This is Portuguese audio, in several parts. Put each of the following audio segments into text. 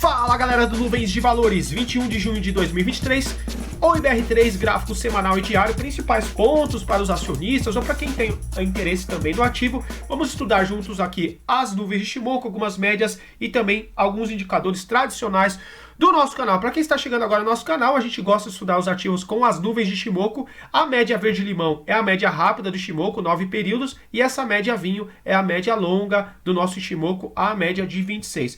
Fala galera do Nuvens de Valores, 21 de junho de 2023, o IBR3 gráfico semanal e diário, principais pontos para os acionistas ou para quem tem interesse também no ativo. Vamos estudar juntos aqui as nuvens de Ichimoku, algumas médias e também alguns indicadores tradicionais do nosso canal. Para quem está chegando agora no nosso canal, a gente gosta de estudar os ativos com as nuvens de Ichimoku. A média verde-limão é a média rápida do Ichimoku, 9 períodos, e essa média vinho é a média longa do nosso Ichimoku, a média de 26.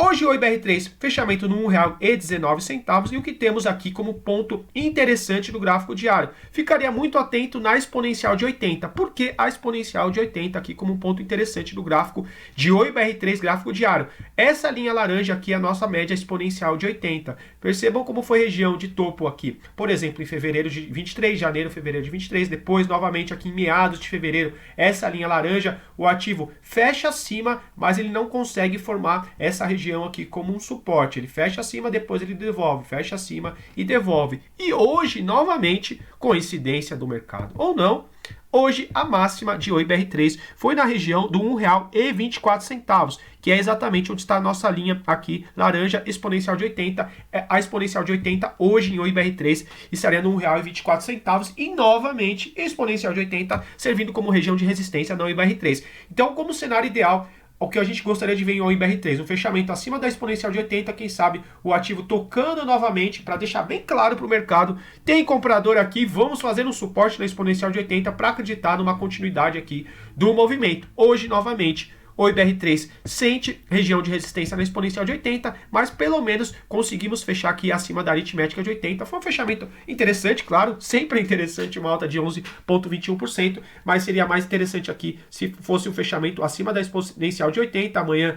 Hoje o IBR3, fechamento no R$ 1,19, e o que temos aqui como ponto interessante no gráfico diário? Ficaria muito atento na exponencial de 80. Por que a exponencial de 80 aqui como um ponto interessante do gráfico de IBR3 gráfico diário? Essa linha laranja aqui é a nossa média exponencial de 80. Percebam como foi região de topo aqui. Por exemplo, em fevereiro de 23, janeiro, fevereiro de 23, depois novamente aqui em meados de fevereiro, essa linha laranja, o ativo fecha acima, mas ele não consegue formar essa região aqui como um suporte. Ele fecha acima, depois ele devolve, fecha acima e devolve. E hoje, novamente, coincidência do mercado ou não, hoje a máxima de IBR3 foi na região do R$ 1,24, que é exatamente onde está a nossa linha aqui, laranja, exponencial de 80. A exponencial de 80 hoje em IBR3 estaria no R$ 1,24 e novamente exponencial de 80 servindo como região de resistência no IBR3. Então, como cenário ideal, o que a gente gostaria de ver em IBR3, um fechamento acima da exponencial de 80, quem sabe o ativo tocando novamente, para deixar bem claro para o mercado, tem comprador aqui, vamos fazer um suporte na exponencial de 80 para acreditar numa continuidade aqui do movimento. Hoje, novamente, o IBR3 sente região de resistência na exponencial de 80, mas pelo menos conseguimos fechar aqui acima da aritmética de 80. Foi um fechamento interessante, claro, sempre é interessante uma alta de 11,21%, mas seria mais interessante aqui se fosse um fechamento acima da exponencial de 80, amanhã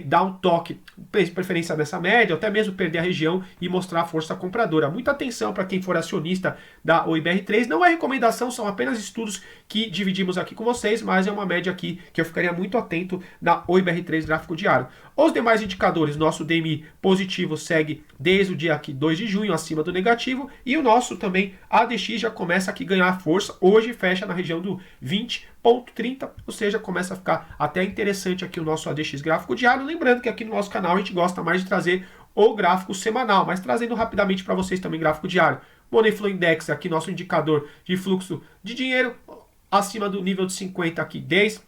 dar um toque, preferência nessa média, ou até mesmo perder a região e mostrar a força compradora. Muita atenção para quem for acionista da IBR3, não é recomendação, são apenas estudos que dividimos aqui com vocês, mas é uma média aqui que eu ficaria muito atento na IBR3 gráfico diário. Os demais indicadores, nosso DMI positivo segue desde o dia aqui 2 de junho acima do negativo, e o nosso também ADX já começa aqui a ganhar força, hoje fecha na região do 20,30, ou seja, começa a ficar até interessante aqui o nosso ADX gráfico diário. Lembrando que aqui no nosso canal a gente gosta mais de trazer o gráfico semanal, mas trazendo rapidamente para vocês também gráfico diário. Money Flow Index, aqui nosso indicador de fluxo de dinheiro, acima do nível de 50 aqui, 10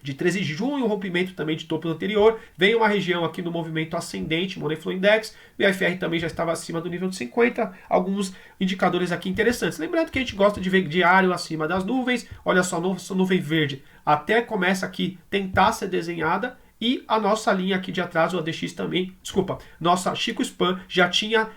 de 13 de junho, rompimento também de topo anterior, vem uma região aqui no movimento ascendente, Money Flow Index, o IFR também já estava acima do nível de 50, alguns indicadores aqui interessantes. Lembrando que a gente gosta de ver diário acima das nuvens, olha só, nossa nuvem verde até começa aqui tentar ser desenhada, e a nossa linha aqui de atrás, o ADX também, desculpa, nossa Chico Span já tinha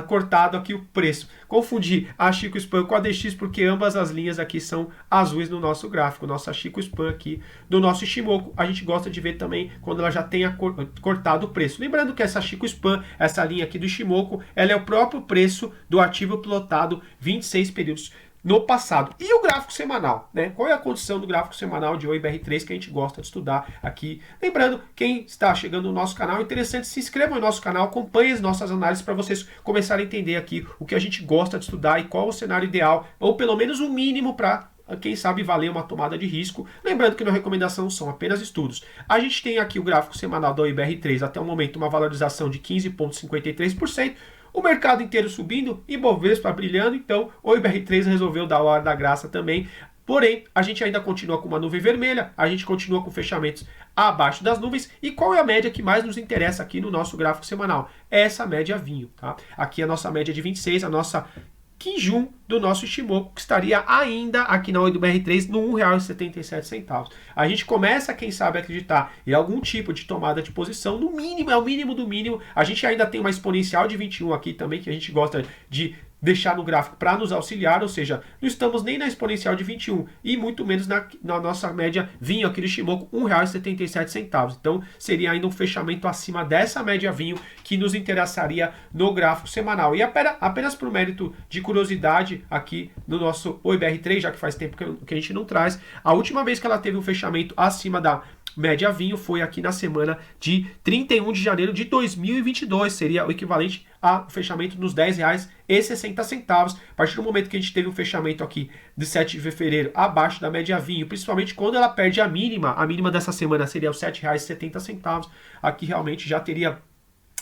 cortado aqui o preço. Confundi a Chico Span com a ADX porque ambas as linhas aqui são azuis no nosso gráfico. Nossa Chico Span aqui do nosso Ichimoku, a gente gosta de ver também quando ela já tenha cortado o preço. Lembrando que essa Chico Span, essa linha aqui do Ichimoku, ela é o próprio preço do ativo pilotado 26 períodos no passado. E o gráfico semanal, né? Qual é a condição do gráfico semanal de IBR3 que a gente gosta de estudar aqui? Lembrando, quem está chegando no nosso canal, é interessante, se inscreva no nosso canal, acompanhe as nossas análises para vocês começarem a entender aqui o que a gente gosta de estudar e qual o cenário ideal, ou pelo menos o mínimo para, quem sabe, valer uma tomada de risco. Lembrando que não é recomendação, são apenas estudos. A gente tem aqui o gráfico semanal da IBR3, até o momento uma valorização de 15,53%, o mercado inteiro subindo e Bovespa brilhando, então o IBR3 resolveu dar a hora da graça também. Porém, a gente ainda continua com uma nuvem vermelha, a gente continua com fechamentos abaixo das nuvens. E qual é a média que mais nos interessa aqui no nosso gráfico semanal? É essa média vinho, tá? Aqui a nossa média de 26, a nossa Kijun do nosso Ichimoku, que estaria ainda aqui na IBR3 no R$ 1,77. A gente começa, quem sabe, a acreditar em algum tipo de tomada de posição, no mínimo, é o mínimo do mínimo. A gente ainda tem uma exponencial de 21 aqui também, que a gente gosta de deixar no gráfico para nos auxiliar, ou seja, não estamos nem na exponencial de 21 e muito menos na nossa média vinho aqui do Ichimoku, R$ 1,77. Então seria ainda um fechamento acima dessa média vinho que nos interessaria no gráfico semanal. E apenas por mérito de curiosidade aqui no nosso IBR3, já que faz tempo que a gente não traz, a última vez que ela teve um fechamento acima da média vinho foi aqui na semana de 31 de janeiro de 2022, seria o equivalente a fechamento nos R$ 10,60. A partir do momento que a gente teve um fechamento aqui de 7 de fevereiro abaixo da média vinho, principalmente quando ela perde a mínima dessa semana seria os R$ 7,70, aqui realmente já teria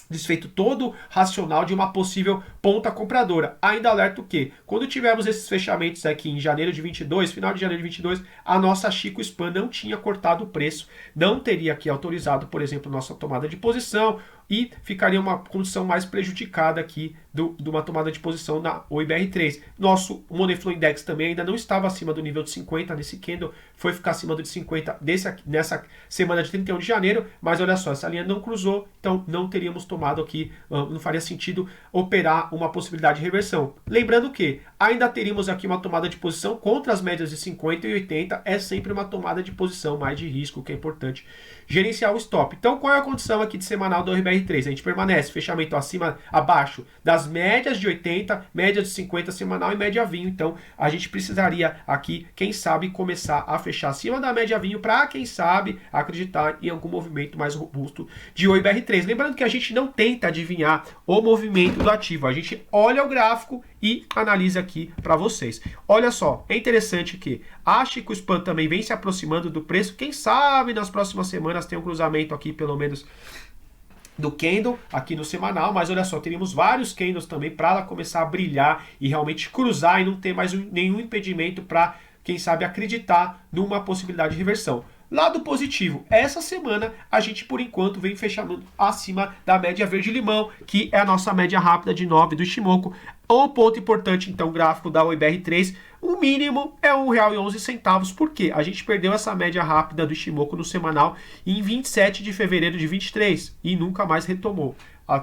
desfeito todo racional de uma possível ponta compradora. Ainda alerta o quê? Quando tivemos esses fechamentos aqui em janeiro de 22, final de janeiro de 22, a nossa Chico Span não tinha cortado o preço, não teria aqui autorizado, por exemplo, nossa tomada de posição e ficaria uma condição mais prejudicada aqui de uma tomada de posição na OIBR3. Nosso Money Flow Index também ainda não estava acima do nível de 50 nesse candle, foi ficar acima do de 50 nessa semana de 31 de janeiro, mas olha só, essa linha não cruzou, então não teríamos tomado aqui, não faria sentido operar uma possibilidade de reversão. Lembrando que ainda teríamos aqui uma tomada de posição contra as médias de 50 e 80, é sempre uma tomada de posição mais de risco, que é importante gerenciar o stop. Então qual é a condição aqui de semanal do OIBR3? A gente permanece fechamento abaixo das médias de 80, média de 50 semanal e média vinho. Então a gente precisaria aqui, quem sabe, começar a fechar acima da média vinho para, quem sabe, acreditar em algum movimento mais robusto de OIBR3. Lembrando que a gente não tenta adivinhar o movimento do ativo, a gente olha o gráfico e analisa aqui para vocês. Olha só, é interessante que a Chico Span também vem se aproximando do preço. Quem sabe nas próximas semanas tem um cruzamento aqui, pelo menos do candle aqui no semanal, mas olha só, teríamos vários candles também para ela começar a brilhar e realmente cruzar e não ter mais nenhum impedimento para, quem sabe, acreditar numa possibilidade de reversão. Lado positivo, essa semana a gente por enquanto vem fechando acima da média verde-limão, que é a nossa média rápida de 9 do Ichimoku. O ponto importante, então, gráfico da OIBR3, o mínimo é R$ 1,11. Por quê? A gente perdeu essa média rápida do Ichimoku no semanal em 27 de fevereiro de 23 e nunca mais retomou.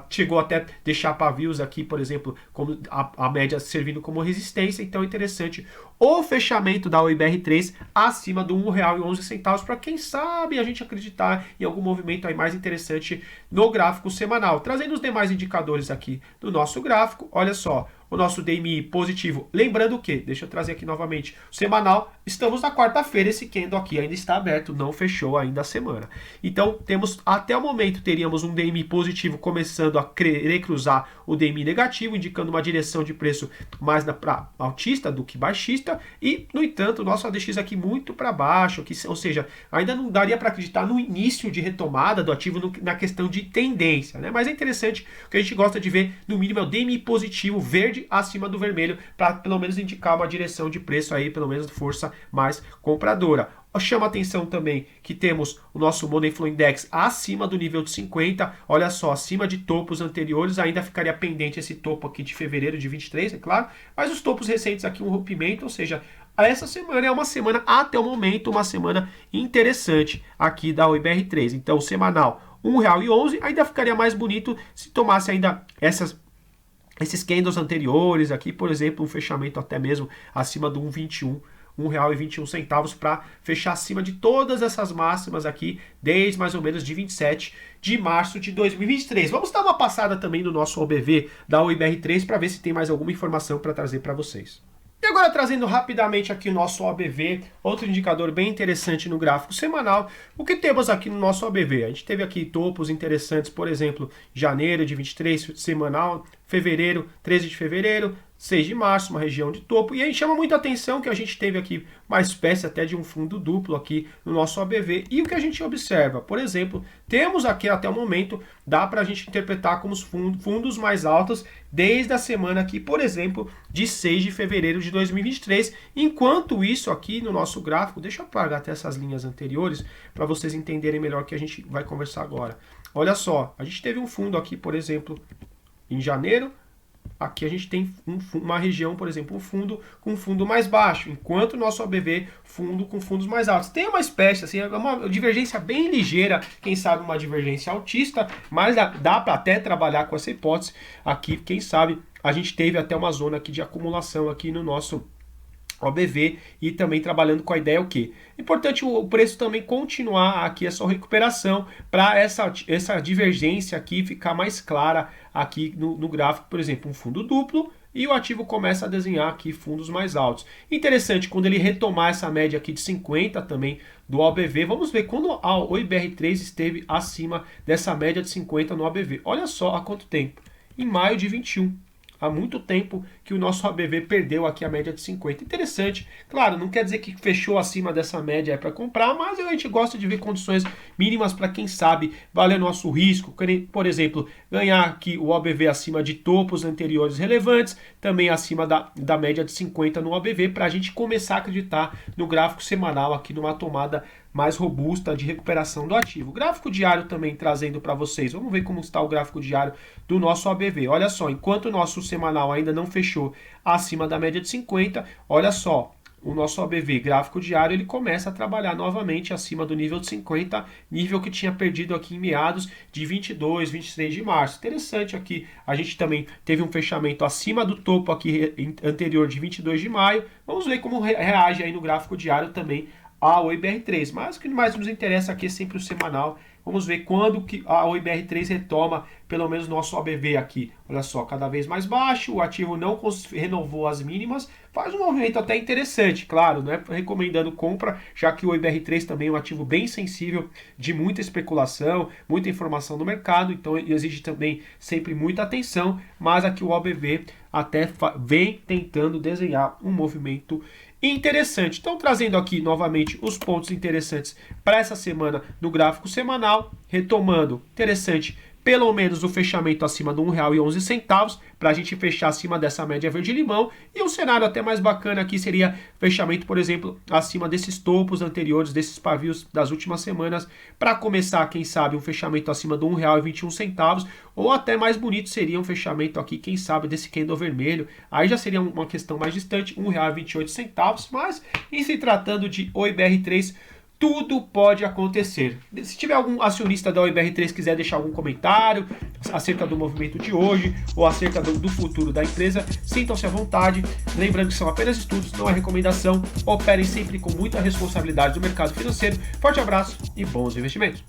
Chegou até deixar pavios aqui, por exemplo, como a média servindo como resistência. Então é interessante o fechamento da OIBR3 acima do R$ 1,11 para, quem sabe, a gente acreditar em algum movimento aí mais interessante no gráfico semanal. Trazendo os demais indicadores aqui do nosso gráfico, olha só, o nosso DMI positivo. Lembrando que, deixa eu trazer aqui novamente, o semanal, estamos na quarta-feira, esse candle aqui ainda está aberto, não fechou ainda a semana. Então, temos, até o momento, teríamos um DMI positivo começando a querer cruzar o DMI negativo, indicando uma direção de preço mais para altista do que baixista, e, no entanto, o nosso ADX aqui muito para baixo, ou seja, ainda não daria para acreditar no início de retomada do ativo na questão de tendência, né? Mas é interessante, o que a gente gosta de ver, no mínimo, é o DMI positivo verde acima do vermelho, para pelo menos indicar uma direção de preço aí, pelo menos força mais compradora. Chama atenção também que temos o nosso Money Flow Index acima do nível de 50, olha só, acima de topos anteriores, ainda ficaria pendente esse topo aqui de fevereiro de 23, é claro, mas os topos recentes aqui um rompimento, ou seja, essa semana é uma semana, até o momento, uma semana interessante aqui da OIBR3. Então, semanal R$ 1,11, ainda ficaria mais bonito se tomasse ainda esses candles anteriores aqui, por exemplo, um fechamento até mesmo acima do 1,21, R$ 1,21 para fechar acima de todas essas máximas aqui, desde mais ou menos de 27 de março de 2023. Vamos dar uma passada também no nosso OBV da OIBR3 para ver se tem mais alguma informação para trazer para vocês. E agora trazendo rapidamente aqui o nosso OBV, outro indicador bem interessante no gráfico semanal. O que temos aqui no nosso OBV? A gente teve aqui topos interessantes, por exemplo, janeiro de 23 semanal, fevereiro, 13 de fevereiro, 6 de março, uma região de topo. E aí chama muita atenção que a gente teve aqui uma espécie até de um fundo duplo aqui no nosso OBV. E o que a gente observa? Por exemplo, temos aqui até o momento, dá para a gente interpretar como os fundos mais altos desde a semana aqui, por exemplo, de 6 de fevereiro de 2023. Enquanto isso aqui no nosso gráfico, deixa eu apagar até essas linhas anteriores para vocês entenderem melhor o que a gente vai conversar agora. Olha só, a gente teve um fundo aqui, por exemplo, em janeiro. Aqui a gente tem uma região, por exemplo, um fundo com fundo mais baixo, enquanto o nosso OBV, fundo com fundos mais altos. Tem uma espécie, assim, uma divergência bem ligeira, quem sabe uma divergência altista, mas dá para até trabalhar com essa hipótese aqui, quem sabe a gente teve até uma zona aqui de acumulação aqui no nosso OBV e também trabalhando com a ideia o quê? Importante o preço também continuar aqui a sua recuperação para essa divergência aqui ficar mais clara aqui no gráfico, por exemplo, um fundo duplo e o ativo começa a desenhar aqui fundos mais altos. Interessante, quando ele retomar essa média aqui de 50 também do OBV, vamos ver quando a OIBR3 esteve acima dessa média de 50 no OBV. Olha só há quanto tempo, em maio de 21. há muito tempo que o nosso ABV perdeu aqui a média de 50. Interessante. Claro, não quer dizer que fechou acima dessa média para comprar, mas a gente gosta de ver condições mínimas para quem sabe valer nosso risco. Por exemplo, ganhar aqui o ABV acima de topos anteriores relevantes, também acima da média de 50 no ABV, para a gente começar a acreditar no gráfico semanal aqui numa tomada mais robusta de recuperação do ativo. O gráfico diário também trazendo para vocês. Vamos ver como está o gráfico diário do nosso ABV. Olha só, enquanto o nosso semanal ainda não fechou acima da média de 50, olha só, o nosso ABV gráfico diário ele começa a trabalhar novamente acima do nível de 50, nível que tinha perdido aqui em meados de 22, 23 de março. Interessante aqui, a gente também teve um fechamento acima do topo aqui anterior de 22 de maio. Vamos ver como reage aí no gráfico diário também ao IBR3, mas o que mais nos interessa aqui é sempre o semanal. Vamos ver quando que a IBR3 retoma pelo menos nosso ABV aqui. Olha só, cada vez mais baixo, o ativo não renovou as mínimas, faz um movimento até interessante, claro, não é recomendando compra, já que o IBR3 também é um ativo bem sensível, de muita especulação, muita informação no mercado, então exige também sempre muita atenção, mas aqui o ABV até vem tentando desenhar um movimento interessante. Então, trazendo aqui novamente os pontos interessantes para essa semana no gráfico semanal, retomando, interessante, pelo menos o fechamento acima do R$ 1,11, para a gente fechar acima dessa média verde-limão, e um cenário até mais bacana aqui seria fechamento, por exemplo, acima desses topos anteriores, desses pavios das últimas semanas, para começar, quem sabe, um fechamento acima do R$ 1,21, ou até mais bonito seria um fechamento aqui, quem sabe, desse candle vermelho, aí já seria uma questão mais distante, R$ 1,28, mas em se tratando de OIBR3, tudo pode acontecer. Se tiver algum acionista da OIBR3 que quiser deixar algum comentário acerca do movimento de hoje ou acerca do futuro da empresa, sintam-se à vontade. Lembrando que são apenas estudos, não é recomendação. Operem sempre com muita responsabilidade no mercado financeiro. Forte abraço e bons investimentos.